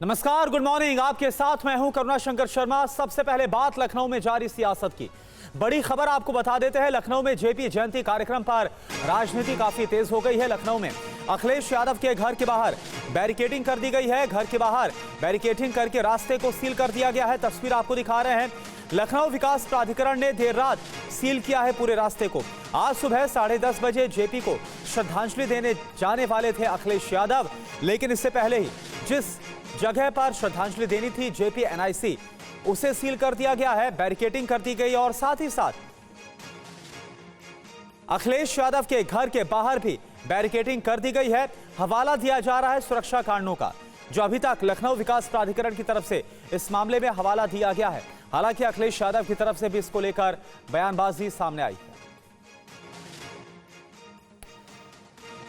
नमस्कार, good morning. आपके साथ मैं हूं करुणा शंकर शर्मा। सबसे पहले बात लखनऊ में जारी सियासत की। बड़ी खबर आपको बता देते हैं। लखनऊ में जेपी जयंती कार्यक्रम पर राजनीति काफी तेज हो गई है। लखनऊ में अखिलेश यादव के घर के बाहर बैरिकेडिंग कर दी गई है। घर के बाहर बैरिकेडिंग करके रास्ते को सील कर दिया गया है। तस्वीर आपको दिखा रहे हैं। लखनऊ विकास प्राधिकरण ने देर रात सील किया है पूरे रास्ते को। आज सुबह 10:30 बजे जेपी को श्रद्धांजलि देने जाने वाले थे अखिलेश यादव, लेकिन इससे पहले ही जिस जगह पर श्रद्धांजलि देनी थी जेपी एनआईसी, उसे सील कर दिया गया है, बैरिकेडिंग कर दी गई और साथ ही साथ अखिलेश यादव के घर के बाहर भी बैरिकेडिंग कर दी गई है। हवाला दिया जा रहा है सुरक्षा कारणों का, जो अभी तक लखनऊ विकास प्राधिकरण की तरफ से इस मामले में हवाला दिया गया है। हालांकि अखिलेश यादव की तरफ से भी इसको लेकर बयानबाजी सामने आई है।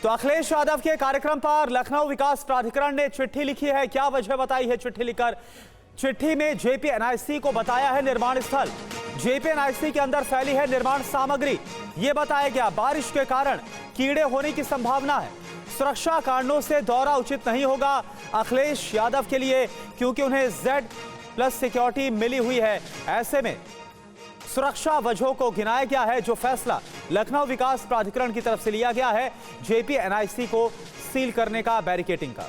तो अखिलेश यादव के कार्यक्रम पर लखनऊ विकास प्राधिकरण ने चिट्ठी लिखी है। क्या वजह बताई है चिट्ठी लिखकर? चिट्ठी में जेपी एनआईसी को बताया है निर्माण स्थल, जेपी एनआईसी के अंदर फैली है निर्माण सामग्री। यह बताया गया बारिश के कारण कीड़े होने की संभावना है। सुरक्षा कारणों से दौरा उचित नहीं होगा अखिलेश यादव के लिए, क्योंकि उन्हें Z+ सिक्योरिटी मिली हुई है। ऐसे में सुरक्षा वजहों को गिनाया गया है। जो फैसला लखनऊ विकास प्राधिकरण की तरफ से लिया गया है जेपी एनआईसी को सील करने का, बैरिकेडिंग का।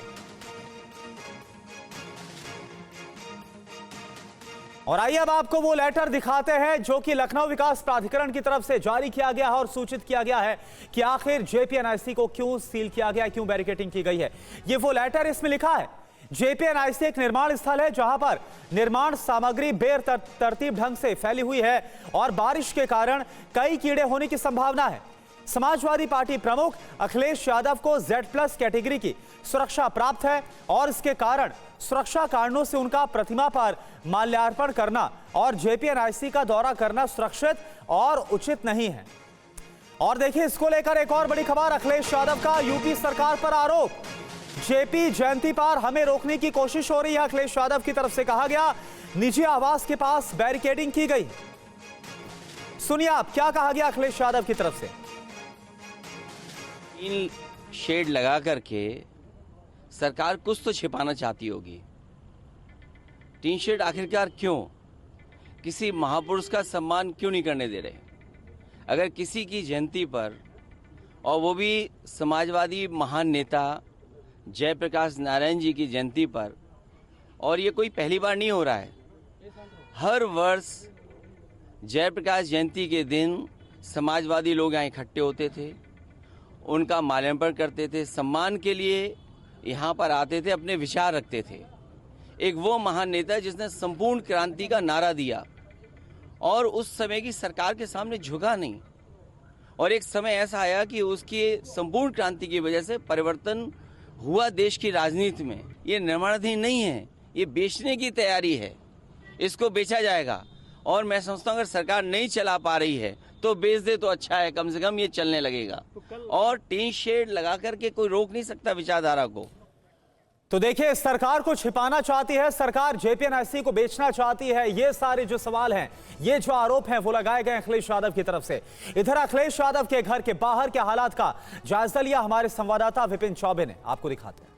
और आइए अब आपको वो लेटर दिखाते हैं जो कि लखनऊ विकास प्राधिकरण की तरफ से जारी किया गया है और सूचित किया गया है कि आखिर जेपी एनआईसी को क्यों सील किया गया, क्यों बैरिकेडिंग की गई है। ये वो लेटर, इसमें लिखा है जेपी एनआईसी एक निर्माण स्थल है जहां पर निर्माण सामग्री बेतरतीब ढंग से फैली हुई है और बारिश के कारण कई कीड़े होने की संभावना है। समाजवादी पार्टी प्रमुख अखिलेश यादव को Z+ कैटेगरी की सुरक्षा प्राप्त है और इसके कारण सुरक्षा कारणों से उनका प्रतिमा पर माल्यार्पण करना और जेपी एनआईसी का दौरा करना सुरक्षित और उचित नहीं है। और देखिए, इसको लेकर एक और बड़ी खबर। अखिलेश यादव का यूपी सरकार पर आरोप। जेपी जयंती पर हमें रोकने की कोशिश हो रही है, अखिलेश यादव की तरफ से कहा गया। निजी आवास के पास बैरिकेडिंग की गई। सुनिए आप क्या कहा गया अखिलेश यादव की तरफ से। टीन शेड लगा करके सरकार कुछ तो छिपाना चाहती होगी। टीन शेड आखिरकार क्यों? किसी महापुरुष का सम्मान क्यों नहीं करने दे रहे? अगर किसी की जयंती पर, और वो भी समाजवादी महान नेता जयप्रकाश नारायण जी की जयंती पर, और ये कोई पहली बार नहीं हो रहा है। हर वर्ष जयप्रकाश जयंती के दिन समाजवादी लोग यहाँ इकट्ठे होते थे, उनका माल्यार्पण करते थे, सम्मान के लिए यहाँ पर आते थे, अपने विचार रखते थे। एक वो महान नेता जिसने संपूर्ण क्रांति का नारा दिया और उस समय की सरकार के सामने झुका नहीं। और एक समय ऐसा आया कि उसकी संपूर्ण क्रांति की वजह से परिवर्तन हुआ देश की राजनीति में। ये निर्माणाधीन नहीं है, ये बेचने की तैयारी है। इसको बेचा जाएगा और मैं समझता हूँ अगर सरकार नहीं चला पा रही है तो बेच दे तो अच्छा है, कम से कम ये चलने लगेगा। और टीन शेड लगा करके कोई रोक नहीं सकता विचारधारा को। तो देखिए, सरकार को छिपाना चाहती है, सरकार जेपी एनआईसी को बेचना चाहती है। ये सारे जो सवाल हैं, ये जो आरोप हैं, वो लगाए गए अखिलेश यादव की तरफ से। इधर अखिलेश यादव के घर के बाहर के हालात का जायजा लिया हमारे संवाददाता विपिन चौबे ने। आपको दिखाते हैं।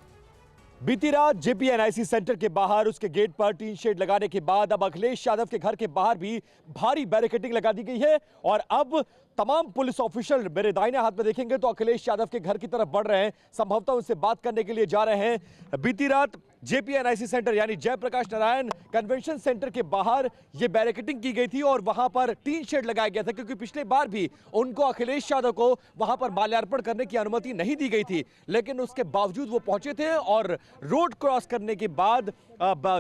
बीती रात जेपी एनआईसी सेंटर के बाहर उसके गेट पर टीन शेड लगाने के बाद अब अखिलेश यादव के घर के बाहर भी भारी बैरिकेडिंग लगा दी गई है और अब तमाम पुलिस ऑफिशियल मेरे दाहिने हाथ में देखेंगे तो अखिलेश यादव के घर की तरफ बढ़ रहे हैं, संभवतः उनसे बात करने के लिए जा रहे हैं। बीती रात जेपी एनआईसी सेंटर यानी जयप्रकाश नारायण कन्वेंशन सेंटर के बाहर ये बैरिकेडिंग की गई थी और वहां पर टीन शेड लगाया गया था, क्योंकि पिछले बार भी उनको अखिलेश यादव को वहां पर माल्यार्पण करने की अनुमति नहीं दी गई थी, लेकिन उसके बावजूद वो पहुंचे थे और रोड क्रॉस करने के बाद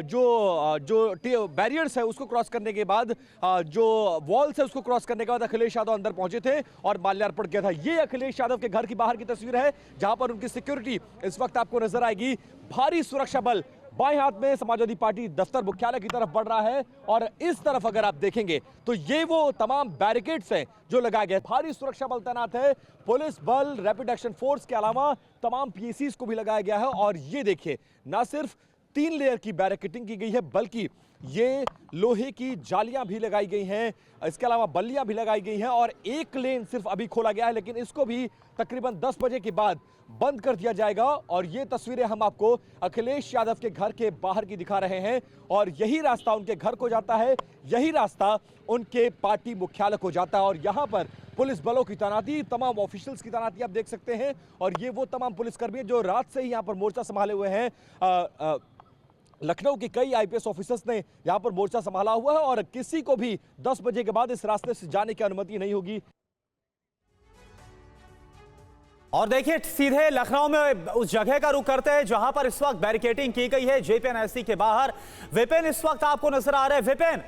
जो बैरियर्स है उसको क्रॉस करने के बाद, जो वॉल्स है उसको क्रॉस करने के बाद अखिलेश यादव अंदर पहुंचे थे और माल्यार्पण किया था। ये अखिलेश यादव के घर की बाहर की तस्वीर है जहां पर उनकी सिक्योरिटी इस वक्त आपको नजर आएगी। भारी सुरक्षा बल बाएं हाथ में समाजवादी पार्टी दफ्तर मुख्यालय की तरफ बढ़ रहा है और इस तरफ अगर आप देखेंगे तो ये वो तमाम बैरिकेड्स हैं जो लगाए गए। भारी सुरक्षा बल तैनात है, पुलिस बल, रैपिड एक्शन फोर्स के अलावा तमाम पीएसीज को भी लगाया गया है। और ये देखिए, ना सिर्फ 3 लेयर की बैरिकेडिंग की गई है बल्कि ये लोहे की जालियां भी लगाई गई हैं, इसके अलावा बल्लियां भी लगाई गई हैं और एक लेन सिर्फ अभी खोला गया है, लेकिन इसको भी तकरीबन 10 बजे के बाद बंद कर दिया जाएगा। और ये तस्वीरें हम आपको अखिलेश यादव के घर के बाहर की दिखा रहे हैं और यही रास्ता उनके घर को जाता है, यही रास्ता उनके पार्टी मुख्यालय को जाता है और यहाँ पर पुलिस बलों की तैनाती, तमाम ऑफिशियल्स की तैनाती आप देख सकते हैं। और ये वो तमाम पुलिसकर्मी जो रात से ही यहाँ पर मोर्चा संभाले हुए हैं। लखनऊ के कई आईपीएस ऑफिसर्स ने यहां पर मोर्चा संभाला हुआ है और किसी को भी 10 बजे के बाद इस रास्ते से जाने की अनुमति नहीं होगी। और देखिए सीधे लखनऊ में उस जगह का रुख करते हैं जहां पर इस वक्त बैरिकेडिंग की गई है जेपीएनआईसी के बाहर। विपिन इस वक्त आपको नजर आ रहे हैं। विपिन,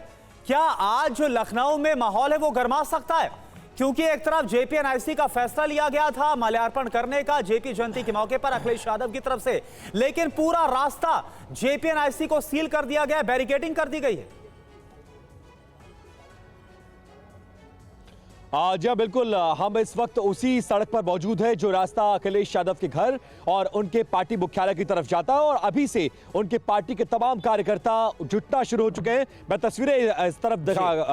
क्या आज जो लखनऊ में माहौल है वो गर्मा सकता है? क्योंकि एक तरफ जेपीएनआईसी का फैसला लिया गया था माल्यार्पण करने का जेपी जयंती के मौके पर अखिलेश यादव की तरफ से, लेकिन पूरा रास्ता जेपीएनआईसी को सील कर दिया गया, बैरिकेडिंग कर दी गई है। जी बिल्कुल, हम इस वक्त उसी सड़क पर मौजूद है जो रास्ता अखिलेश यादव के घर और उनके पार्टी मुख्यालय की तरफ जाता है और अभी से उनके पार्टी के तमाम कार्यकर्ता जुटना शुरू हो चुके हैं। मैं तस्वीरें इस तरफ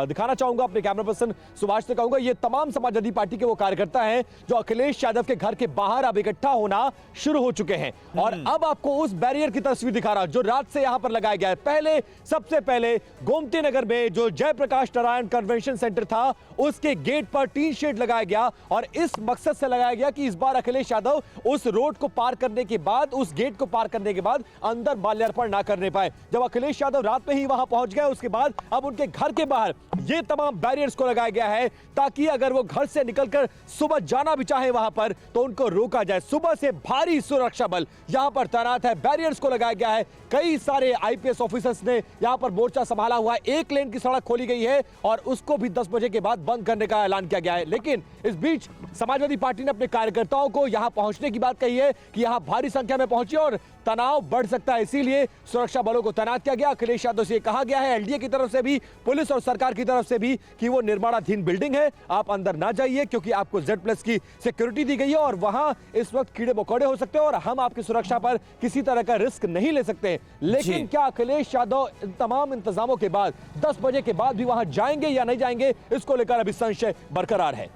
दिखाना चाहूंगा, अपने कैमरा पर्सन सुभाष से कहूंगा, ये तमाम समाजवादी पार्टी के वो कार्यकर्ता हैं जो अखिलेश यादव के घर के बाहर अब इकट्ठा होना शुरू हो चुके हैं। और अब आपको उस बैरियर की तस्वीर दिखा रहा जो रात से यहां पर लगाया गया है। सबसे पहले गोमती नगर में जो जयप्रकाश नारायण कन्वेंशन सेंटर था उसके गेट पर टीन शेड लगाया गया और इस मकसद से लगाया गया कि इस बार अखिलेश यादव उस रोड को पार करने के बाद, उस गेट को पार करने के बाद अंदर माल्यार्पण ना करने पाए। जब अखिलेश यादव रात में ही वहां पहुंच गए उसके बाद अब उनके घर के बाहर ये तमाम बैरियर्स को लगाया गया है ताकि अगर वो घर से निकलकर सुबह जाना भी चाहे वहां पर तो उनको रोका जाए। सुबह से भारी सुरक्षा बल यहां पर तैनात है, बैरियर्स को लगाया गया है। कई सारे आईपीएस ऑफिसर्स ने यहां पर मोर्चा संभाला हुआ है। एक लेन की सड़क खोली गई है और उसको भी 10 बजे के बाद बंद करने का ऐलान किया गया है। लेकिन इस बीच समाजवादी पार्टी ने अपने कार्यकर्ताओं को यहां पहुंचने की बात कही है कि यहां भारी संख्या में पहुंचे और तनाव बढ़ सकता है, इसीलिए सुरक्षा बलों को तैनात किया गया। अखिलेश यादव से कहा गया है, एलडीए की तरफ से भी, पुलिस और सरकार की तरफ से भी, कि वो निर्माणाधीन बिल्डिंग है, आप अंदर ना जाइए क्योंकि आपको Z+ की सिक्योरिटी दी गई है और वहां इस वक्त कीड़े मकोड़े हो सकते हैं और हम आपकी सुरक्षा पर किसी तरह का रिस्क नहीं ले सकते। लेकिन क्या अखिलेश यादव तमाम इंतजामों के बाद 10 बजे के बाद भी वहां जाएंगे या नहीं जाएंगे, इसको लेकर अभी संशय बरकरार है।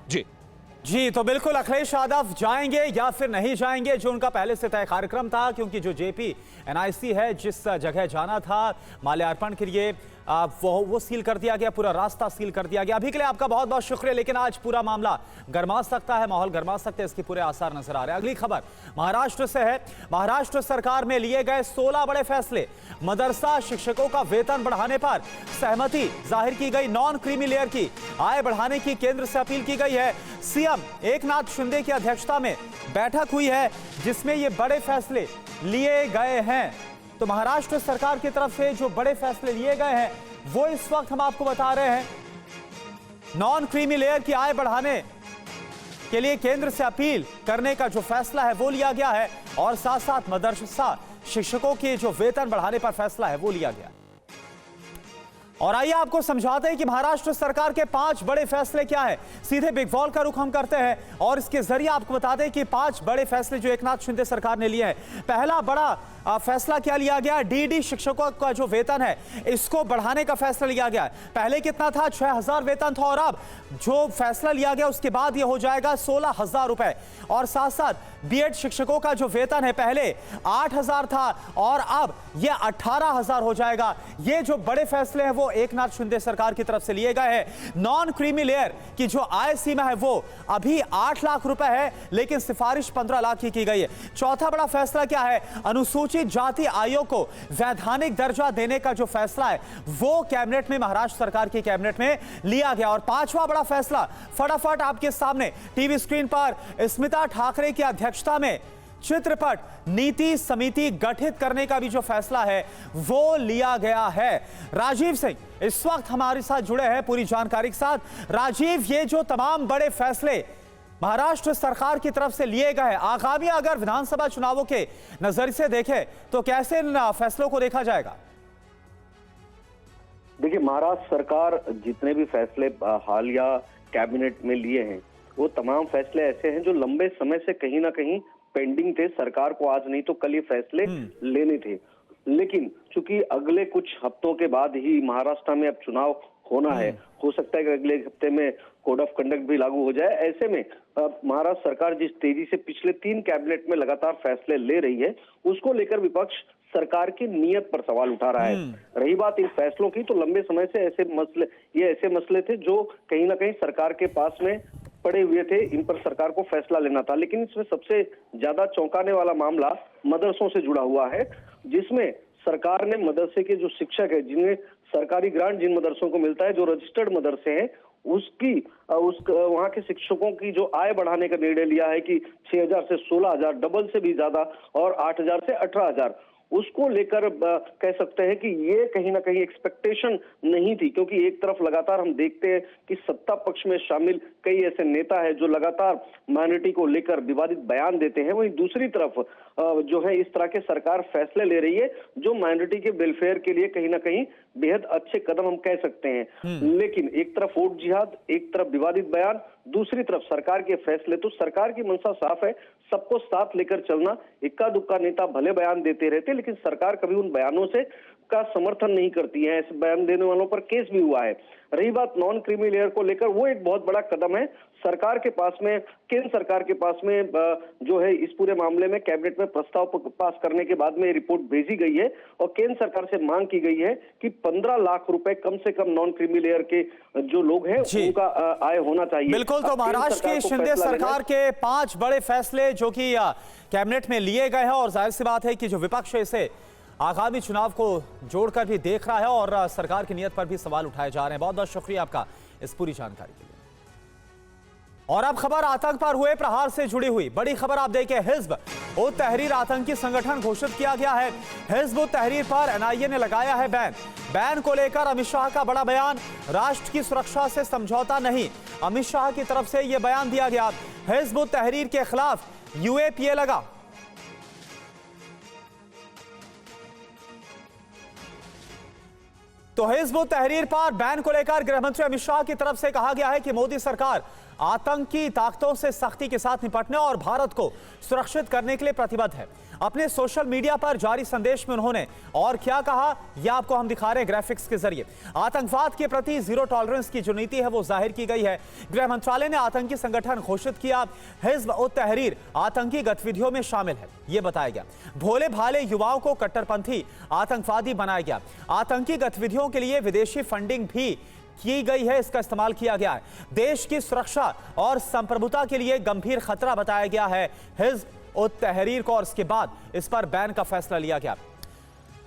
जी, तो बिल्कुल अखिलेश यादव जाएंगे या फिर नहीं जाएंगे, जो उनका पहले से तय कार्यक्रम था, क्योंकि जो जेपीएनआईसी है जिस जगह जाना था माल्यार्पण के लिए वो सील कर दिया गया, पूरा रास्ता सील कर दिया गया। अभी के लिए आपका बहुत बहुत शुक्रिया, लेकिन आज पूरा मामला गरमा सकता है, माहौल गरमा सकते हैं, इसके पूरे आसार नजर आ रहे हैं। अगली खबर महाराष्ट्र से है। महाराष्ट्र सरकार में लिए गए 16 बड़े फैसले। मदरसा शिक्षकों का वेतन बढ़ाने पर सहमति जाहिर की गई। नॉन क्रीमी लेयर की आय बढ़ाने की केंद्र से अपील की गई है। सीएम एकनाथ शिंदे की अध्यक्षता में बैठक हुई है जिसमें ये बड़े फैसले लिए गए हैं। तो महाराष्ट्र सरकार की तरफ से जो बड़े फैसले लिए गए हैं वो इस वक्त हम आपको बता रहे हैं। नॉन क्रीमी लेयर की आय बढ़ाने के लिए केंद्र से अपील करने का जो फैसला है वो लिया गया है और साथ साथ मदरसा शिक्षकों के जो वेतन बढ़ाने पर फैसला है वो लिया गया। और आइए आपको समझाते हैं कि महाराष्ट्र सरकार के 5 बड़े फैसले क्या है। सीधे बिग वॉल का रुख हम करते हैं और इसके जरिए आपको बताते हैं कि 5 बड़े फैसले जो एकनाथ शिंदे सरकार ने लिए हैं। पहला बड़ा फैसला क्या लिया गया? डीडी शिक्षकों का जो वेतन है इसको बढ़ाने का फैसला लिया गया। पहले कितना था? 6000 वेतन था और अब जो फैसला लिया गया उसके बाद ये हो जाएगा 16000 रुपए। और साथ साथ बीएड शिक्षकों का जो वेतन है पहले 8000 था और अब ये 18000 हो जाएगा। ये जो बड़े फैसले हैं वो एकनाथ शिंदे सरकार की तरफ से लिए गए हैं। नॉन क्रीमी लेयर की जो आय सीमा है वो अभी 8 लाख रुपए है, लेकिन सिफारिश 15 लाख की गई है। चौथा बड़ा फैसला क्या है? अनुसूचित जाति आयोग को वैधानिक दर्जा देने का जो फैसला है वो कैबिनेट में, महाराष्ट्र सरकार की कैबिनेट में लिया गया। और 5वां बड़ा फैसला फटाफट आपके सामने टीवी स्क्रीन पर स्मिता ठाकरे की अध्यक्षता में चित्रपट नीति समिति गठित करने का भी जो फैसला है वो लिया गया है। राजीव सिंह इस वक्त हमारे साथ जुड़े हैं पूरी जानकारी के साथ। राजीव, ये जो तमाम बड़े फैसले महाराष्ट्र सरकार की तरफ से लिए गए, आगामी अगर विधानसभा चुनावों के नजरिए से देखें तो कैसे इन फैसलों को देखा जाएगा? देखिए, महाराष्ट्र सरकार जितने भी फैसले हालिया कैबिनेट में लिए हैं वो तमाम फैसले ऐसे हैं जो लंबे समय से कहीं ना कहीं पेंडिंग थे। सरकार को आज नहीं तो कल ये फैसले लेने थे, लेकिन चूंकि अगले कुछ हफ्तों के बाद ही महाराष्ट्र में अब चुनाव होना है, हो सकता है कि अगले हफ्ते में कोड ऑफ कंडक्ट भी लागू हो जाए। ऐसे में महाराष्ट्र सरकार जिस तेजी से पिछले 3 कैबिनेट में लगातार फैसले ले रही है, उसको लेकर विपक्ष सरकार की नीयत पर सवाल उठा रहा है। रही बात इन फैसलों की, तो लंबे समय से ऐसे मसले थे जो कहीं ना कहीं सरकार के पास में पड़े हुए थे, इन पर सरकार को फैसला लेना था। लेकिन इसमें सबसे ज्यादा चौंकाने वाला मामला मदरसों से जुड़ा हुआ है, जिसमें सरकार ने मदरसे के जो शिक्षक है, जिन्हें सरकारी ग्रांट जिन मदरसों को मिलता है, जो रजिस्टर्ड मदरसे हैं, वहां के शिक्षकों की जो आय बढ़ाने का निर्णय लिया है कि 6,000 से 16,000, डबल से भी ज्यादा, और 8,000 से 18,000, उसको लेकर कह सकते हैं कि ये कहीं ना कहीं एक्सपेक्टेशन नहीं थी। क्योंकि एक तरफ लगातार हम देखते हैं कि सत्ता पक्ष में शामिल कई ऐसे नेता हैं जो लगातार माइनॉरिटी को लेकर विवादित बयान देते हैं, वहीं दूसरी तरफ जो है इस तरह के सरकार फैसले ले रही है जो माइनॉरिटी के वेलफेयर के लिए कहीं ना कहीं बेहद अच्छे कदम हम कह सकते हैं। लेकिन एक तरफ वोट जिहाद, एक तरफ विवादित बयान, दूसरी तरफ सरकार के फैसले। तो सरकार की मंशा साफ है, सबको साथ लेकर चलना। इक्का दुक्का नेता भले बयान देते रहते, लेकिन सरकार कभी उन बयानों से का समर्थन नहीं करती है। ऐसे बयान देने वालों पर केस भी हुआ है। रही बात नॉन क्रीमी लेयर को लेकर, वो एक बहुत बड़ा कदम है सरकार के पास में, केंद्र सरकार के पास में जो है इस पूरे मामले में कैबिनेट में प्रस्ताव पास करने के बाद में रिपोर्ट भेजी गई है और केंद्र सरकार से मांग की गई है कि 15 लाख रुपए कम से कम नॉन क्रीमी लेयर के जो लोग हैं उनका आय होना चाहिए। बिल्कुल। तो महाराष्ट्र की शिंदे सरकार के 5 बड़े फैसले जो कि कैबिनेट में लिए गए हैं, और जाहिर सी बात है कि जो विपक्ष है इसे आगामी चुनाव को जोड़कर भी देख रहा है और सरकार की नीयत पर भी सवाल उठाए जा रहे हैं। बहुत बहुत शुक्रिया आपका इस पूरी जानकारी के लिए। और अब खबर आतंक पर हुए प्रहार से जुड़ी हुई बड़ी खबर आप देखें। हिज्ब उत तहरीर आतंकी संगठन घोषित किया गया है। हिज्ब उत तहरीर पर एनआईए ने लगाया है बैन। बैन को लेकर अमित शाह का बड़ा बयान, राष्ट्र की सुरक्षा से समझौता नहीं, अमित शाह की तरफ से यह बयान दिया गया। हिज्ब उत तहरीर के खिलाफ यूएपीए लगा। तो हिज्ब उत तहरीर पर बैन को लेकर गृहमंत्री अमित शाह की तरफ से कहा गया है कि मोदी सरकार आतंकी ताकतों से सख्ती के साथ निपटने और भारत को सुरक्षित करने के लिए प्रतिबद्ध है। अपने सोशल मीडिया पर जारी संदेश में उन्होंने और क्या कहा, यह आपको हम दिखा रहे हैं ग्राफिक्स के जरिए। आतंकवाद के प्रति जीरो टॉलरेंस की जो नीति है वो जाहिर की गई है। गृह मंत्रालय ने आतंकी संगठन घोषित किया। हिज्ब उत तहरीर आतंकी गतिविधियों में शामिल है, यह बताया गया। भोले भाले युवाओं को कट्टरपंथी आतंकवादी बनाया गया। आतंकी गतिविधियों के लिए विदेशी फंडिंग भी की गई है, इसका इस्तेमाल किया गया है। देश की सुरक्षा और संप्रभुता के लिए गंभीर खतरा बताया गया है हिज्ब उत तहरीर को, और इसके बाद इस पर बैन का फैसला लिया गया।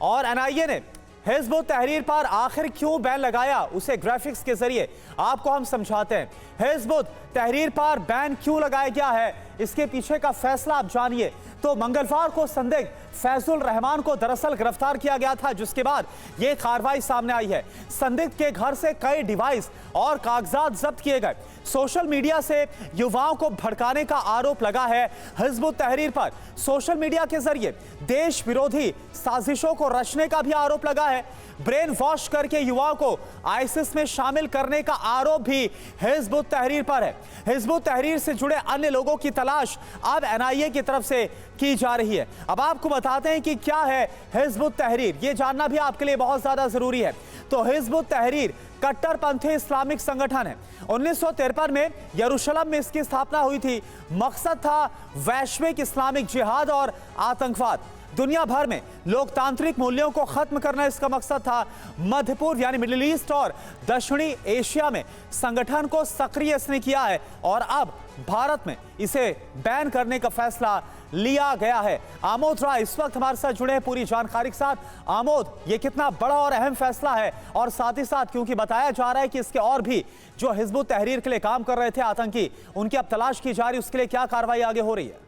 और एनआईए ने हिज्ब उत तहरीर पर आखिर क्यों बैन लगाया, उसे ग्राफिक्स के जरिए आपको हम समझाते हैं। हिज्ब उत तहरीर पर बैन क्यों लगाया गया है, इसके पीछे का फैसला आप जानिए। तो मंगलवार को संदिग्ध फैजुल रहमान को दरअसल गिरफ्तार किया गया था, जिसके बाद यह कार्रवाई सामने आई है। संदिग्ध के घर से कई डिवाइस और कागजात जब्त किए गए। सोशल मीडिया से युवाओं को भड़काने का आरोप लगा है हिज्ब उत तहरीर पर। सोशल मीडिया के जरिए देश विरोधी साजिशों को रचने का भी आरोप लगा है। ब्रेन वॉश करके युवाओं को आईसिस में शामिल करने का आरोप भी हिज्ब उत तहरीर पर है। हिज्ब उत तहरीर से जुड़े अन्य लोगों की तलाश अब एनआईए की तरफ से की जा रही है। अब आपको बताते हैं कि क्या है हिज्ब उत तहरीर, यह जानना भी आपके लिए बहुत ज्यादा जरूरी है। तो हिज्ब उत तहरीर कट्टरपंथी इस्लामिक संगठन है। 1953 में यरूशलेम में इसकी स्थापना हुई थी। मकसद था वैश्विक इस्लामिक जिहाद और आतंकवाद। दुनिया भर में लोकतांत्रिक मूल्यों को खत्म करना इसका मकसद था। मध्य पूर्व यानी मिडिल ईस्ट और दक्षिणी एशिया में संगठन को सक्रिय इसने किया है और अब भारत में इसे बैन करने का फैसला लिया गया है। आमोद राय इस वक्त हमारे साथ जुड़े हैं पूरी जानकारी के साथ। आमोद, ये कितना बड़ा और अहम फैसला है, और साथ ही साथ क्योंकि बताया जा रहा है कि इसके और भी जो हिज्ब उत तहरीर के लिए काम कर रहे थे आतंकी, उनकी अब तलाश की जा रही है, उसके लिए क्या कार्रवाई आगे हो रही है?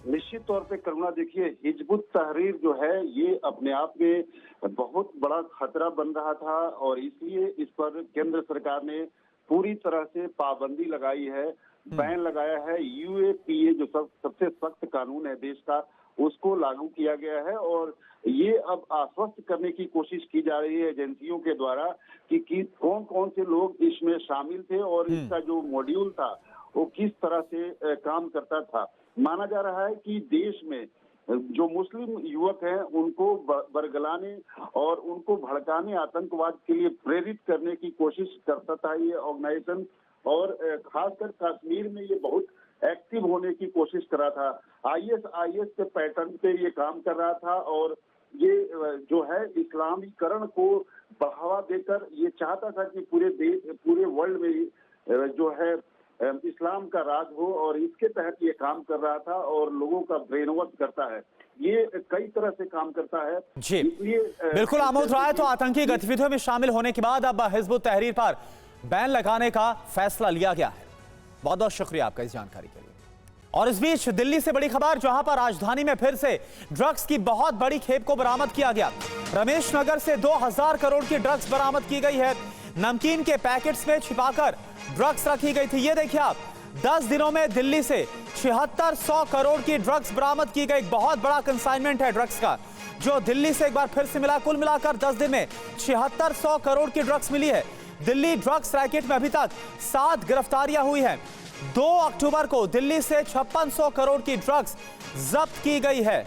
निश्चित तौर पे करुणा, देखिए हिज्ब उत तहरीर जो है ये अपने आप में बहुत बड़ा खतरा बन रहा था और इसलिए इस पर केंद्र सरकार ने पूरी तरह से पाबंदी लगाई है, बैन लगाया है। यूएपीए जो सबसे सख्त कानून है देश का, उसको लागू किया गया है और ये अब आश्वस्त करने की कोशिश की जा रही है एजेंसियों के द्वारा कि कौन कौन से लोग इसमें शामिल थे और इसका जो मॉड्यूल था वो किस तरह से काम करता था। माना जा रहा है कि देश में जो मुस्लिम युवक हैं उनको बरगलाने और उनको भड़काने, आतंकवाद के लिए प्रेरित करने की कोशिश करता था ये ऑर्गेनाइजेशन। और खासकर कश्मीर में ये बहुत एक्टिव होने की कोशिश कर रहा था। आईएस के पैटर्न पे ये काम कर रहा था और ये जो है इस्लामीकरण को बढ़ावा देकर ये चाहता था कि पूरे देश, पूरे वर्ल्ड में जो है इस्लाम का राज हो, और इसके तहत ये काम कर रहा था और लोगों का ब्रेन वॉश करता है। ये कई तरह से काम करता है जी। बिल्कुल आमोद राय, तो आतंकी गतिविधियों में शामिल होने के बाद अब हिजबुत तहरीर पर बैन लगाने का फैसला लिया गया है। बहुत बहुत शुक्रिया आपका इस जानकारी के लिए। और इस बीच दिल्ली से बड़ी खबर, जहां पर राजधानी में फिर से ड्रग्स की बहुत बड़ी खेप को बरामद किया गया। रमेश नगर से 2000 करोड़ की ड्रग्स बरामद की गई है। नमकीन के पैकेट्स में छिपाकर ड्रग्स रखी गई थी। ये देखिए आप, 10 दिनों में दिल्ली से 7600 करोड़ की ड्रग्स बरामद की गई। बहुत बड़ा कंसाइनमेंट है ड्रग्स का, जो दिल्ली से एक बार फिर से मिला। कुल मिलाकर 10 दिन में 7600 करोड़ की ड्रग्स मिली है। दिल्ली ड्रग्स रैकेट में अभी तक 7 गिरफ्तारियां हुई हैं। 2 अक्टूबर को दिल्ली से 5600 करोड़ की ड्रग्स जब्त की गई है।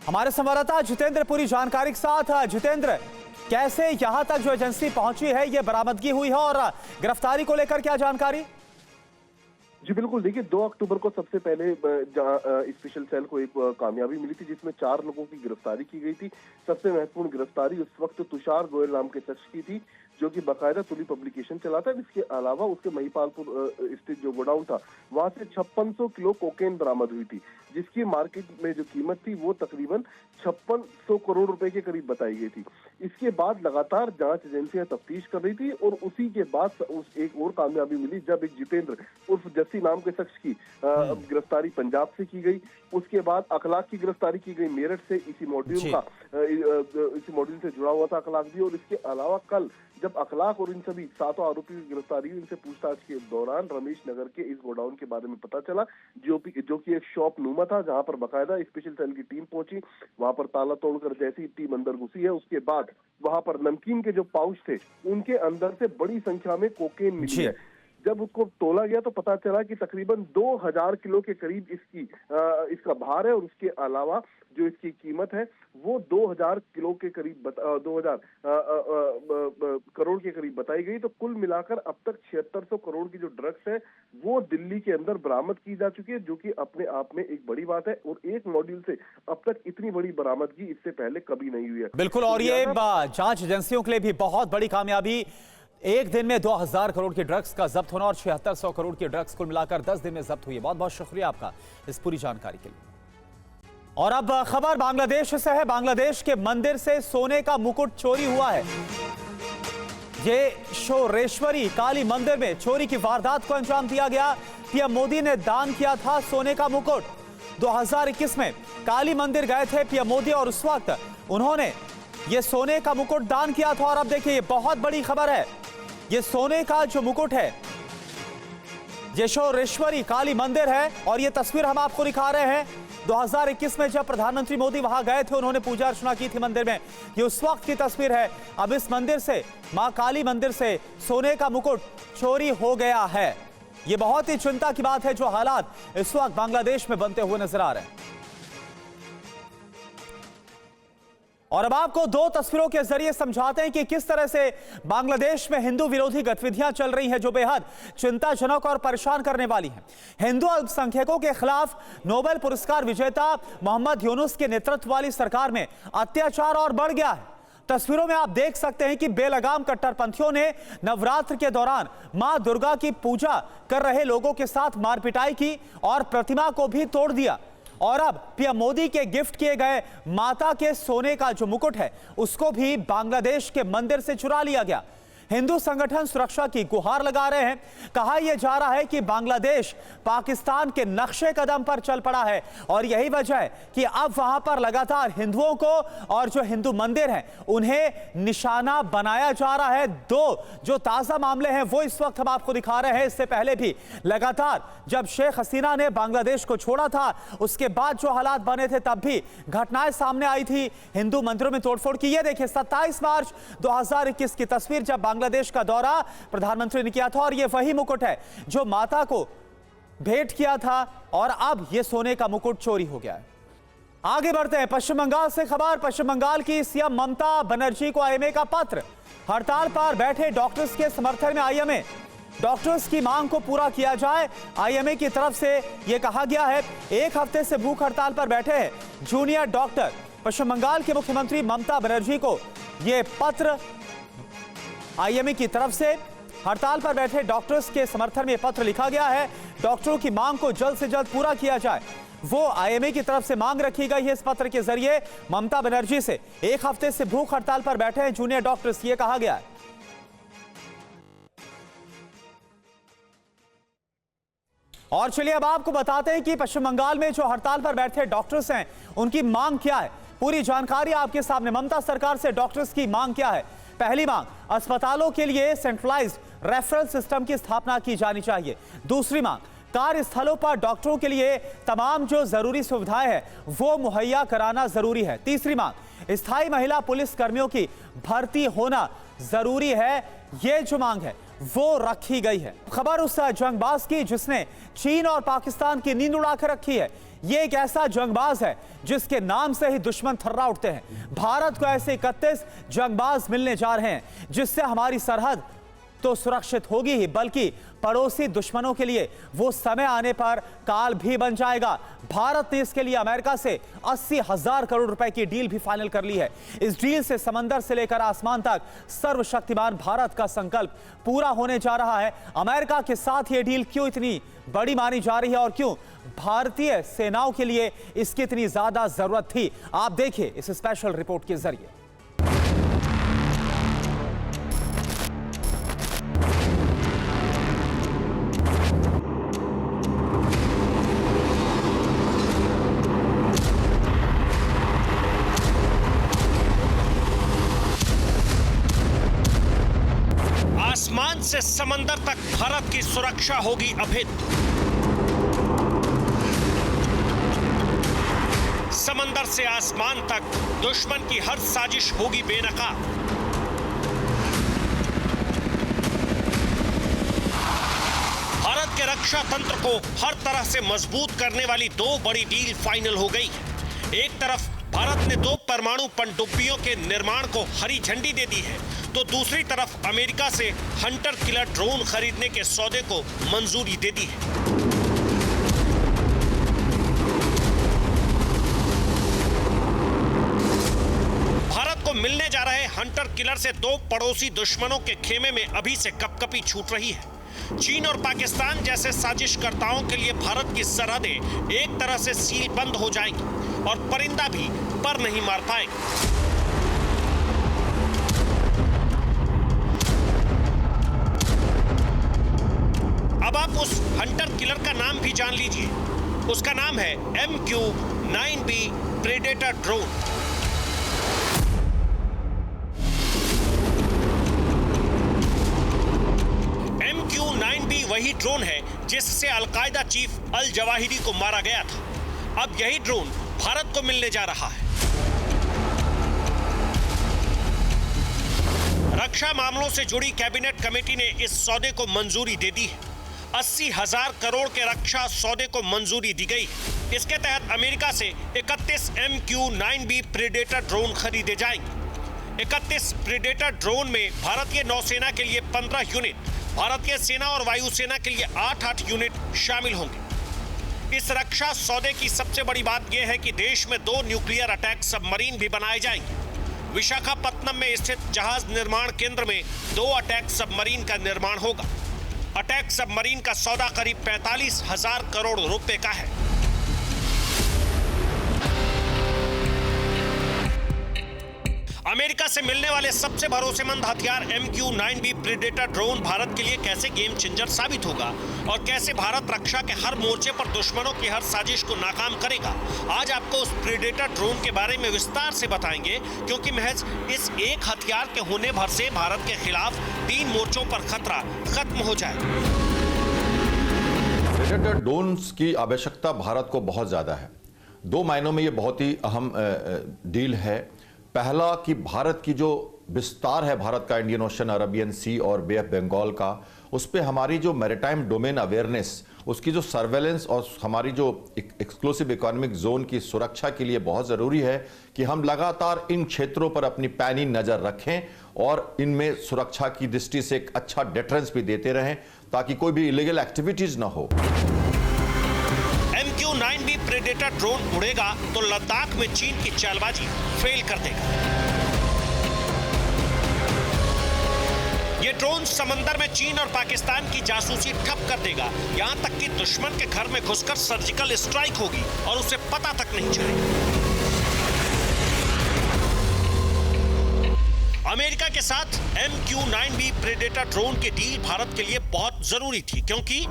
हमारे संवाददाता जितेंद्र पूरी जानकारी के साथ। जितेंद्र, कैसे यहां तक जो एजेंसी पहुंची है, ये बरामदगी हुई है और गिरफ्तारी को लेकर क्या जानकारी? जी बिल्कुल, देखिए 2 अक्टूबर को सबसे पहले स्पेशल सेल को एक कामयाबी मिली थी जिसमें 4 लोगों की गिरफ्तारी की गई थी। सबसे महत्वपूर्ण गिरफ्तारी उस वक्त तुषार गोयल नाम के शख्स की थी, जो कि बाकायदा तुली पब्लिकेशन चलाता है। इसके अलावा उसके महिपालपुर स्थित जो गोडाउन था, वहां से 5600 किलो कोकेन बरामद हुई थी, जिसकी मार्केट में जो कीमत थी वो तकरीबन 5600 करोड़ रुपए के करीब बताई गई थी। इसके बाद लगातार जांच एजेंसियां तफ्तीश कर रही थी और उसी के बाद उस एक और कामयाबी मिली, जब एक जितेंद्र उर्फ जस्सी नाम के शख्स की गिरफ्तारी पंजाब से की गई। उसके बाद अखलाक की गिरफ्तारी की गई मेरठ से। इसी मॉड्यूल से जुड़ा हुआ था अखलाक भी। और इसके अलावा कल जब अखलाक और इन सभी 7 आरोपियों की गिरफ्तारी हुई, इनसे पूछताछ के दौरान रमेश नगर के इस गोडाउन के बारे में पता चला, जो कि एक शॉप नुमा था, जहां पर बाकायदा स्पेशल सेल की टीम पहुंची। वहां पर ताला तोड़कर जैसी टीम अंदर घुसी है, उसके बाद वहां पर नमकीन के जो पाउच थे, उनके अंदर से बड़ी संख्या में कोकेन मिली है। जब उसको तोला गया तो पता चला कि तकरीबन 2000 किलो के करीब इसका भार है, और उसके अलावा जो इसकी कीमत है वो 2000 किलो के करीब 2000 करोड़ के करीब बताई गई। तो कुल मिलाकर अब तक 7600 करोड़ की जो ड्रग्स है वो दिल्ली के अंदर बरामद की जा चुकी है, जो कि अपने आप में एक बड़ी बात है। और एक मॉड्यूल से अब तक इतनी बड़ी बरामदगी इससे पहले कभी नहीं हुई है। बिल्कुल, और ये जांच एजेंसियों के लिए भी बहुत बड़ी कामयाबी। एक दिन में 2000 करोड़ की ड्रग्स का जब्त होना और 7600 करोड़ की ड्रग्स कुल मिलाकर 10 दिन में जब्त हुई है। बहुत बहुत शुक्रिया आपका इस पूरी जानकारी के लिए। और अब खबर बांग्लादेश से है। बांग्लादेश के मंदिर से सोने का मुकुट चोरी हुआ है। ये शोरेश्वरी काली मंदिर में चोरी की वारदात को अंजाम दिया गया। पीएम मोदी ने दान किया था सोने का मुकुट। 2021 में काली मंदिर गए थे पीएम मोदी और उस वक्त उन्होंने ये सोने का मुकुट दान किया था। और अब देखिए, ये बहुत बड़ी खबर है। ये सोने का जो मुकुट है, ये शोरेश्वरी काली मंदिर है और ये तस्वीर हम आपको दिखा रहे हैं। 2021 में जब प्रधानमंत्री मोदी वहां गए थे, उन्होंने पूजा अर्चना की थी मंदिर में। ये उस वक्त की तस्वीर है। अब इस मंदिर से, मां काली मंदिर से सोने का मुकुट चोरी हो गया है। ये बहुत ही चिंता की बात है, जो हालात इस वक्त बांग्लादेश में बनते हुए नजर आ रहे हैं। और अब आपको 2 तस्वीरों के जरिए समझाते हैं कि किस तरह से बांग्लादेश में हिंदू विरोधी गतिविधियां चल रही हैं, जो बेहद चिंताजनक और परेशान करने वाली हैं। हिंदू अल्पसंख्यकों के खिलाफ नोबेल पुरस्कार विजेता मोहम्मद यूनुस के नेतृत्व वाली सरकार में अत्याचार और बढ़ गया है। तस्वीरों में आप देख सकते हैं कि बेलगाम कट्टरपंथियों ने नवरात्र के दौरान मां दुर्गा की पूजा कर रहे लोगों के साथ मारपिटाई की और प्रतिमा को भी तोड़ दिया। और अब पीएम मोदी के गिफ्ट किए गए माता के सोने का जो मुकुट है, उसको भी बांग्लादेश के मंदिर से चुरा लिया गया। हिंदू संगठन सुरक्षा की गुहार लगा रहे हैं। कहा यह जा रहा है कि बांग्लादेश पाकिस्तान के नक्शे कदम पर चल पड़ा है और यही वजह है कि अब वहां पर लगातार हिंदुओं को और जो हिंदू मंदिर हैं उन्हें निशाना बनाया जा रहा है। 2 जो ताजा मामले हैं वो इस वक्त हम आपको दिखा रहे हैं। इससे पहले भी लगातार जब शेख हसीना ने बांग्लादेश को छोड़ा था, उसके बाद जो हालात बने थे, तब भी घटनाएं सामने आई थी हिंदू मंदिरों में तोड़फोड़ की। ये देखिए 27 मार्च 2021 की तस्वीर, जब बांग्लादेश का दौरा प्रधानमंत्री ने किया था और ये वही मुकुट है जो माता को भेंट किया था और अब यह सोने का मुकुट चोरी हो गया है। आगे बढ़ते हैं, पश्चिम बंगाल से खबर। पश्चिम बंगाल की सीएम ममता बनर्जी को आईएमए का पत्र। हड़ताल पर बैठे डॉक्टर्स के समर्थन में आईएमए। डॉक्टर्स की मांग को पूरा किया जाए, आईएमए की तरफ से यह कहा गया है। एक हफ्ते से भूख हड़ताल पर बैठे हैं जूनियर डॉक्टर। पश्चिम बंगाल के मुख्यमंत्री ममता बनर्जी को यह पत्र आईएमए की तरफ से हड़ताल पर बैठे डॉक्टर्स के समर्थन में पत्र लिखा गया है। डॉक्टरों की मांग को जल्द से जल्द पूरा किया जाए, वो आईएमए की तरफ से मांग रखी गई है। इस पत्र के जरिए ममता बनर्जी से एक हफ्ते से भूख हड़ताल पर बैठे हैं जूनियर डॉक्टर्स, ये कहा गया है। और चलिए अब आपको बताते हैं कि पश्चिम बंगाल में जो हड़ताल पर बैठे डॉक्टर्स हैं उनकी मांग क्या है। पूरी जानकारी आपके सामने। ममता सरकार से डॉक्टर्स की मांग क्या है। पहली मांग, अस्पतालों के लिए सेंट्रलाइज्ड रेफरल सिस्टम की स्थापना की जानी चाहिए। दूसरी मांग, कार्यस्थलों पर डॉक्टरों के लिए तमाम जो जरूरी सुविधाएं हैं वो मुहैया कराना जरूरी है। तीसरी मांग, स्थायी महिला पुलिस कर्मियों की भर्ती होना जरूरी है। ये जो मांग है वो रखी गई है। खबर उस जंगबाज की जिसने चीन और पाकिस्तान की नींद उड़ाकर रखी है। ये एक ऐसा जंगबाज है जिसके नाम से ही दुश्मन थर्रा उठते हैं। भारत को ऐसे 31 जंगबाज मिलने जा रहे हैं जिससे हमारी सरहद तो सुरक्षित होगी ही, बल्कि पड़ोसी दुश्मनों के लिए वो समय आने पर काल भी बन जाएगा। भारत ने इसके लिए अमेरिका से 80,000 करोड़ रुपए की डील भी फाइनल कर ली है। इस डील से समंदर से लेकर आसमान तक सर्वशक्तिमान भारत का संकल्प पूरा होने जा रहा है। अमेरिका के साथ ये डील क्यों इतनी बड़ी मानी जा रही है और क्यों भारतीय सेनाओं के लिए इसकी इतनी ज्यादा जरूरत थी, आप देखिए इस स्पेशल रिपोर्ट के जरिए। आसमान से समंदर तक भारत की सुरक्षा होगी अभेद्य। समंदर से आसमान तक दुश्मन की हर साजिश होगी बेनकाब। भारत के रक्षा तंत्र को हर तरह से मजबूत करने वाली दो बड़ी डील फाइनल हो गई। एक तरफ भारत ने 2 परमाणु पनडुब्बियों के निर्माण को हरी झंडी दे दी है, तो दूसरी तरफ अमेरिका से हंटर किलर ड्रोन खरीदने के सौदे को मंजूरी दे दी है। भारत को मिलने जा रहे हंटर किलर से 2 पड़ोसी दुश्मनों के खेमे में अभी से कपकपी छूट रही है। चीन और पाकिस्तान जैसे साजिशकर्ताओं के लिए भारत की सरहदें एक तरह से सील बंद हो जाएंगी और परिंदा भी पर नहीं मार पाएगा। अब आप उस हंटर किलर का नाम भी जान लीजिए। उसका नाम है MQ-9B प्रेडेटर ड्रोन। MQ-9B वही ड्रोन है जिससे अलकायदा चीफ अल जवाहिरी को मारा गया था। अब यही ड्रोन भारत को मिलने जा रहा है। रक्षा मामलों से जुड़ी कैबिनेट कमेटी ने इस सौदे को मंजूरी दे दी है। 80,000 करोड़ के रक्षा सौदे को मंजूरी दी गई। इसके तहत अमेरिका से 31 MQ-9B प्रेडेटर ड्रोन खरीदे जाएंगे। 31 प्रेडेटर ड्रोन में भारतीय नौसेना के लिए 15 यूनिट, भारतीय सेना और वायुसेना के लिए 8-8 यूनिट शामिल होंगे। इस रक्षा सौदे की सबसे बड़ी बात यह है कि देश में 2 न्यूक्लियर अटैक सबमरीन भी बनाए जाएंगे। विशाखापत्तनम में स्थित जहाज निर्माण केंद्र में 2 अटैक सबमरीन का निर्माण होगा। अटैक सबमरीन का सौदा करीब 45,000 करोड़ रुपए का है। अमेरिका से मिलने वाले सबसे भरोसेमंद हथियार MQ-9B प्रेडेटर ड्रोन भारत के लिए कैसे गेम चेंजर साबित होगा और कैसे भारत रक्षा के हर मोर्चे पर दुश्मनों की हर साजिश को नाकाम करेगा, आज आपको उस प्रेडेटर ड्रोन के बारे में विस्तार से बताएंगे, क्योंकि महज इस एक हथियार के होने भर से भारत के खिलाफ 3 मोर्चों पर खतरा खत्म हो जाए। प्रेडेटर ड्रोन्स की आवश्यकता भारत को बहुत ज्यादा है। 2 मायनों में ये बहुत ही अहम डील है। पहला कि भारत की जो विस्तार है भारत का इंडियन ओशन, अरबियन सी और बे ऑफ बंगाल का, उस पर हमारी जो मैरीटाइम डोमेन अवेयरनेस उसकी जो सर्वेलेंस और हमारी जो एक्सक्लूसिव इकोनॉमिक जोन की सुरक्षा के लिए बहुत ज़रूरी है कि हम लगातार इन क्षेत्रों पर अपनी पैनी नज़र रखें और इनमें सुरक्षा की दृष्टि से एक अच्छा डिटरेंस भी देते रहें ताकि कोई भी इलीगल एक्टिविटीज ना हो। MQ-9B प्रेडेटर ड्रोन उड़ेगा तो लद्दाख में चीन की चालबाजी फेल कर देगा। ये ड्रोन समंदर में चीन और पाकिस्तान की जासूसी ठप कर देगा, यहां तक कि दुश्मन के घर में घुसकर सर्जिकल स्ट्राइक होगी और उसे पता तक नहीं चलेगा। अमेरिका के साथ MQ-9B प्रेडेटर ड्रोन की डील भारत के लिए बहुत जरूरी थी, क्योंकि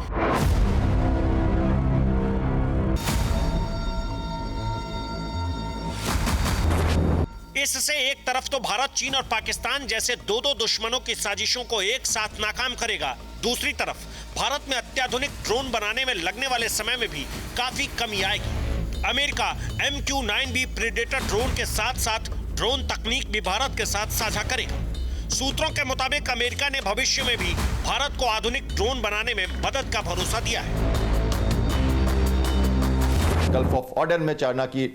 इससे एक तरफ तो भारत चीन और पाकिस्तान जैसे दो दुश्मनों की साजिशों को एक साथ नाकाम करेगा, दूसरी तरफ भारत में अत्याधुनिक ड्रोन बनाने में लगने वाले समय में भी काफी कमी आएगी। अमेरिका MQ-9B प्रेडेटर ड्रोन के साथ साथ ड्रोन तकनीक भी भारत के साथ साझा करेगा। सूत्रों के मुताबिक अमेरिका ने भविष्य में भी भारत को आधुनिक ड्रोन बनाने में मदद का भरोसा दिया है। गल्फ ऑफ एडन में चाइना की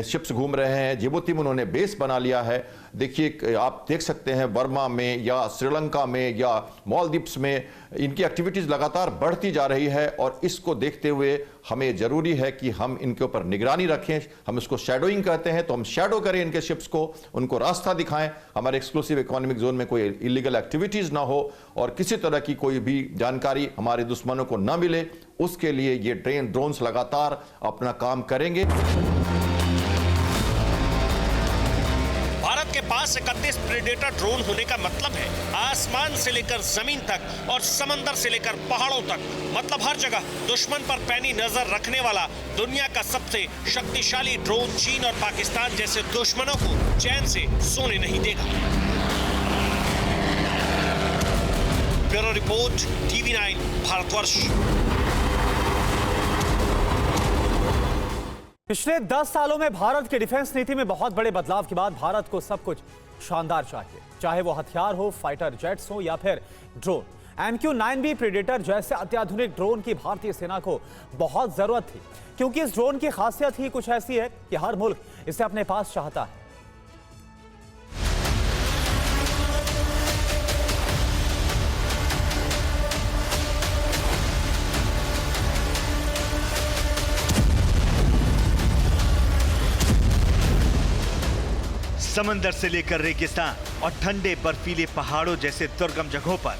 शिप्स घूम रहे हैं, जिबूती में उन्होंने बेस बना लिया है। देखिए, आप देख सकते हैं बर्मा में या श्रीलंका में या मालदीव्स में इनकी एक्टिविटीज़ लगातार बढ़ती जा रही है और इसको देखते हुए हमें ज़रूरी है कि हम इनके ऊपर निगरानी रखें। हम इसको शैडोइंग कहते हैं, तो हम शैडो करें इनके शिप्स को, उनको रास्ता दिखाएं, हमारे एक्सक्लूसिव इकोनॉमिक जोन में कोई इलीगल एक्टिविटीज़ ना हो और किसी तरह की कोई भी जानकारी हमारे दुश्मनों को ना मिले। उसके लिए ये ड्रोन्स लगातार अपना काम करेंगे। भारत के पास 31 प्रेडेटर ड्रोन होने का मतलब है आसमान से लेकर जमीन तक और समंदर से लेकर पहाड़ों तक, मतलब हर जगह दुश्मन पर पैनी नजर रखने वाला दुनिया का सबसे शक्तिशाली ड्रोन चीन और पाकिस्तान जैसे दुश्मनों को चैन से सोने नहीं देगा। Bureau report, TV9 Bharatvarsh. पिछले 10 सालों में भारत की डिफेंस नीति में बहुत बड़े बदलाव के बाद भारत को सब कुछ शानदार चाहिए, चाहे वो हथियार हो, फाइटर जेट्स हो या फिर ड्रोन। MQ-9B प्रेडेटर जैसे अत्याधुनिक ड्रोन की भारतीय सेना को बहुत जरूरत थी, क्योंकि इस ड्रोन की खासियत ही कुछ ऐसी है कि हर मुल्क इसे अपने पास चाहता है। समंदर से लेकर रेगिस्तान और ठंडे बर्फीले पहाड़ों जैसे दुर्गम जगहों पर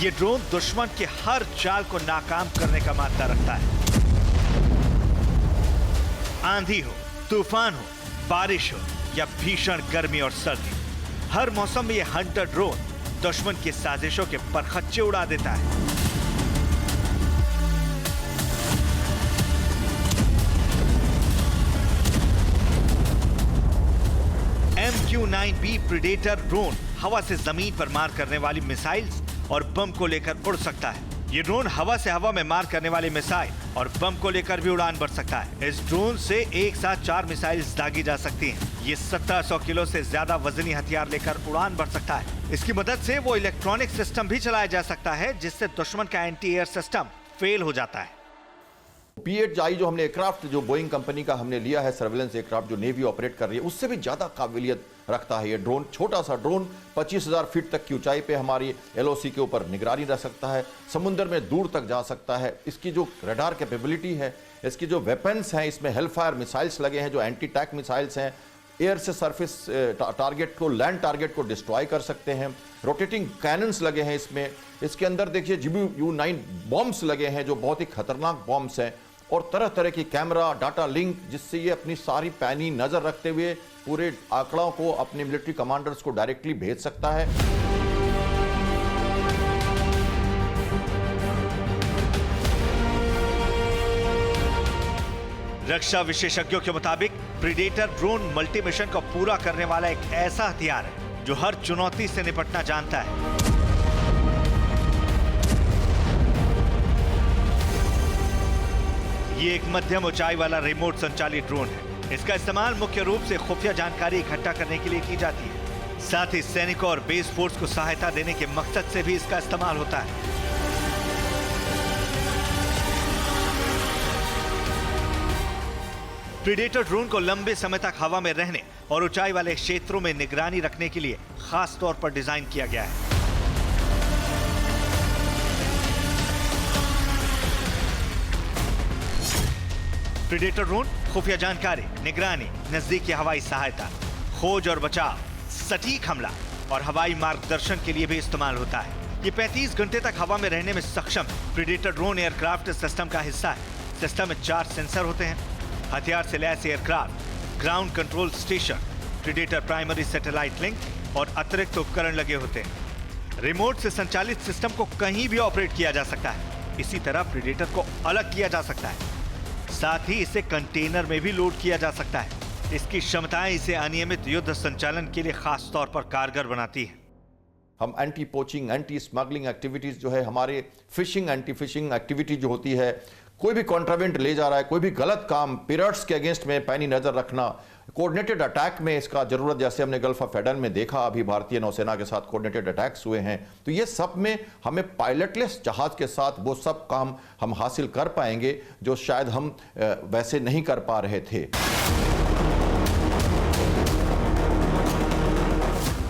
यह ड्रोन दुश्मन के हर चाल को नाकाम करने का मादा रखता है। आंधी हो, तूफान हो, बारिश हो या भीषण गर्मी और सर्दी, हर मौसम में यह हंटर ड्रोन दुश्मन की साजिशों के परखच्चे उड़ा देता है। MQ-9B प्रेडेटर ड्रोन हवा से जमीन पर मार करने वाली मिसाइल्स और बम को लेकर उड़ सकता है। ये ड्रोन हवा से हवा में मार करने वाली मिसाइल और बम को लेकर भी उड़ान भर सकता है। इस ड्रोन से एक साथ 4 मिसाइल्स दागी जा सकती हैं। ये 1700 किलो से ज्यादा वजनी हथियार लेकर उड़ान भर सकता है। इसकी मदद से वो इलेक्ट्रॉनिक सिस्टम भी चलाया जा सकता है, जिससे दुश्मन का एंटी एयर सिस्टम फेल हो जाता है। P-8I जो हमने एयरक्राफ्ट जो बोइंग कंपनी का हमने लिया है, सर्वेलेंस एयरक्राफ्ट जो नेवी ऑपरेट कर रही है, उससे भी ज्यादा काबिलियत रखता है ये ड्रोन। छोटा सा ड्रोन 25,000 फीट तक की ऊंचाई पे हमारी LOC के ऊपर निगरानी रख सकता है, समुद्र में दूर तक जा सकता है। इसकी जो रडार कैपेबिलिटी है, इसकी जो वेपन्स हैं, इसमें हेलफायर मिसाइल्स लगे हैं जो एंटी टैंक मिसाइल्स हैं, एयर से सरफेस टारगेट को, लैंड टारगेट को डिस्ट्रॉय कर सकते हैं। रोटेटिंग कैनन्स लगे हैं इसमें। इसके अंदर देखिए GBU-9 बॉम्ब्स लगे हैं जो बहुत ही खतरनाक बॉम्ब्स हैं, और तरह तरह की कैमरा डाटा लिंक, जिससे ये अपनी सारी पैनी नजर रखते हुए पूरे आंकड़ों को अपने मिलिट्री कमांडर्स को डायरेक्टली भेज सकता है। रक्षा विशेषज्ञों के मुताबिक प्रेडेटर ड्रोन मल्टी मिशन को पूरा करने वाला एक ऐसा हथियार है जो हर चुनौती से निपटना जानता है। ये एक मध्यम ऊंचाई वाला रिमोट संचालित ड्रोन है। इसका इस्तेमाल मुख्य रूप से खुफिया जानकारी इकट्ठा करने के लिए की जाती है। साथ ही सैनिकों और बेस फोर्स को सहायता देने के मकसद से भी इसका इस्तेमाल होता है। प्रीडेटर ड्रोन को लंबे समय तक हवा में रहने और ऊंचाई वाले क्षेत्रों में निगरानी रखने के लिए खास तौर पर डिजाइन किया गया है। प्रीडेटर ड्रोन खुफिया जानकारी, निगरानी, नजदीकी हवाई सहायता, खोज और बचाव, सटीक हमला और हवाई मार्गदर्शन के लिए भी इस्तेमाल होता है। ये 35 घंटे तक हवा में रहने में सक्षम है। प्रीडेटर ड्रोन एयरक्राफ्ट सिस्टम का हिस्सा है। सिस्टम में 4 सेंसर होते हैं। हथियार से लैस aircraft, ground control station, predator primary satellite link और अतिरिक्त उपकरण लगे होते हैं। रिमोट से संचालित सिस्टम को कहीं भी ऑपरेट किया जा सकता है। इसी तरह प्रीडेटर को अलग किया जा सकता है। साथ ही इसे कंटेनर में भी लोड किया जा सकता है। इसकी क्षमताएं इसे अनियमित युद्ध संचालन के लिए खास तौर पर कारगर बनाती है। हम anti poaching, anti smuggling activities जो है, हमारे फिशिंग, एंटी फिशिंग एक्टिविटी जो होती है, कोई भी कॉन्ट्रावेंट ले जा रहा है, कोई भी गलत काम, पिराट्स के अगेंस्ट में पैनी नजर रखना, कोऑर्डिनेटेड अटैक में इसका जरूरत, जैसे हमने गल्फ ऑफ एडन में देखा, अभी भारतीय नौसेना के साथ कोऑर्डिनेटेड अटैक्स हुए हैं। तो ये सब में हमें पायलटलेस जहाज के साथ वो सब काम हम हासिल कर पाएंगे जो शायद हम वैसे नहीं कर पा रहे थे।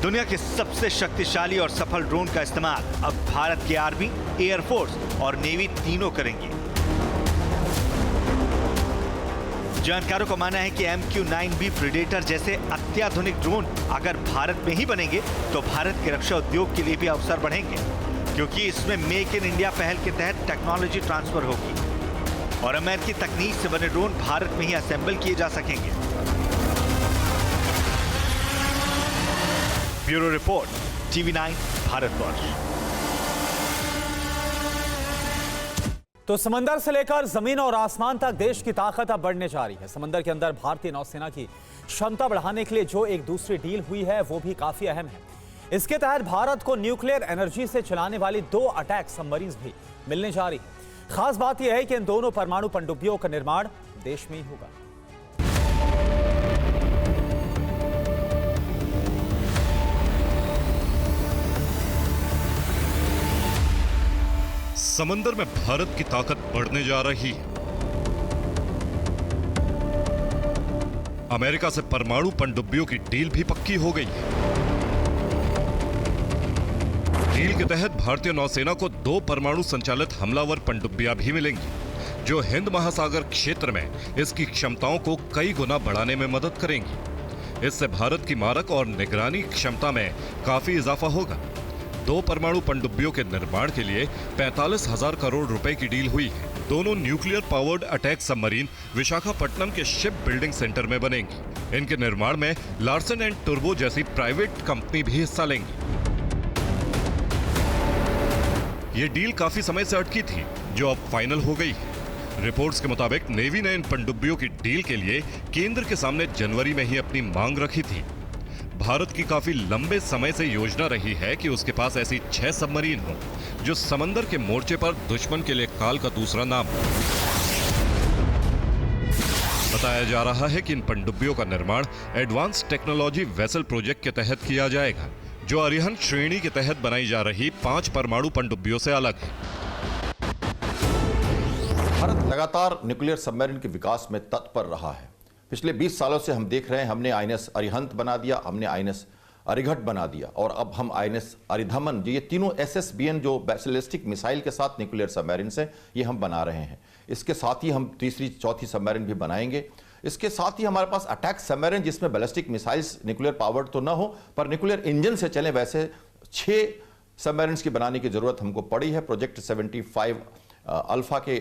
दुनिया के सबसे शक्तिशाली और सफल ड्रोन का इस्तेमाल अब भारत की आर्मी, एयरफोर्स और नेवी तीनों करेंगे। जानकारों का मानना है कि MQ-9B प्रीडेटर जैसे अत्याधुनिक ड्रोन अगर भारत में ही बनेंगे तो भारत के रक्षा उद्योग के लिए भी अवसर बढ़ेंगे, क्योंकि इसमें मेक इन इंडिया पहल के तहत टेक्नोलॉजी ट्रांसफर होगी और अमेरिकी तकनीक से बने ड्रोन भारत में ही असेंबल किए जा सकेंगे। Bureau report, TV9 Bharatvarsh. तो समंदर से लेकर जमीन और आसमान तक देश की ताकत अब बढ़ने जा रही है। समंदर के अंदर भारतीय नौसेना की क्षमता बढ़ाने के लिए जो एक दूसरी डील हुई है वो भी काफी अहम है। इसके तहत भारत को न्यूक्लियर एनर्जी से चलाने वाली 2 अटैक सबमरीन भी मिलने जा रही है। खास बात यह है कि इन दोनों परमाणु पनडुब्बियों का निर्माण देश में ही होगा। समंदर में भारत की ताकत बढ़ने जा रही है। अमेरिका से परमाणु पनडुब्बियों की डील भी पक्की हो गई है। डील के तहत भारतीय नौसेना को 2 परमाणु संचालित हमलावर पनडुब्बियां भी मिलेंगी, जो हिंद महासागर क्षेत्र में इसकी क्षमताओं को कई गुना बढ़ाने में मदद करेंगी। इससे भारत की मारक और निगरानी क्षमता में काफी इजाफा होगा। 2 परमाणु पनडुब्बियों के निर्माण के लिए 45,000 करोड़ रुपए की डील हुई है। दोनों nuclear powered attack submarine Visakhapatnam के शिप बिल्डिंग सेंटर में बनेंगी। इनके निर्माण में लार्सन एंड टुर्बो जैसी प्राइवेट कंपनी भी हिस्सा लेंगी। ये डील काफी समय से अटकी थी, जो अब फाइनल हो गई है। रिपोर्ट्स के मुताबिक नेवी ने इन पनडुब्बियों की डील के लिए केंद्र के सामने जनवरी में ही अपनी मांग रखी थी। भारत की काफी लंबे समय से योजना रही है कि उसके पास ऐसी 6 सबमरीन हो जो समंदर के मोर्चे पर दुश्मन के लिए काल का दूसरा नाम हो। बताया जा रहा है कि इन पनडुब्बियों का निर्माण एडवांस टेक्नोलॉजी वेसल प्रोजेक्ट के तहत किया जाएगा, जो अरिहंत श्रेणी के तहत बनाई जा रही 5 परमाणु पनडुब्बियों से अलग है। भारत लगातार न्यूक्लियर सबमरीन के विकास में तत्पर रहा है। पिछले 20 सालों से हम देख रहे हैं, हमने INS अरिहंत बना दिया, हमने INS अरिघट बना दिया और अब हम INS अरिधमन, ये तीनों SSBN जो बैलिस्टिक मिसाइल के साथ न्यूक्लियर सबमरीन से, ये हम बना रहे हैं। इसके साथ ही हम तीसरी चौथी सबमरीन भी बनाएंगे। इसके साथ ही हमारे पास अटैक सबमरीन जिसमें बैलिस्टिक मिसाइल्स न्यूक्लियर पावर्ड तो ना हो पर न्यूक्लियर इंजन से चले, वैसे 6 सबमरीन की बनाने की जरूरत हमको पड़ी है। प्रोजेक्ट 75 अल्फा के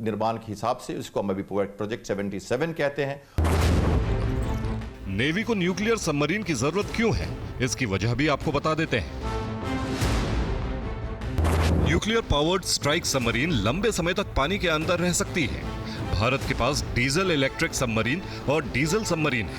निर्माण के हिसाब से इसको हम अभी प्रोजेक्ट 77 कहते हैं। नेवी को न्यूक्लियर सबमरीन की जरूरत क्यों है, इसकी वजह भी आपको बता देते हैं। न्यूक्लियर पावर्ड स्ट्राइक सबमरीन लंबे समय तक पानी के अंदर रह सकती है। भारत के पास डीजल इलेक्ट्रिक सबमरीन और डीजल सबमरीन है।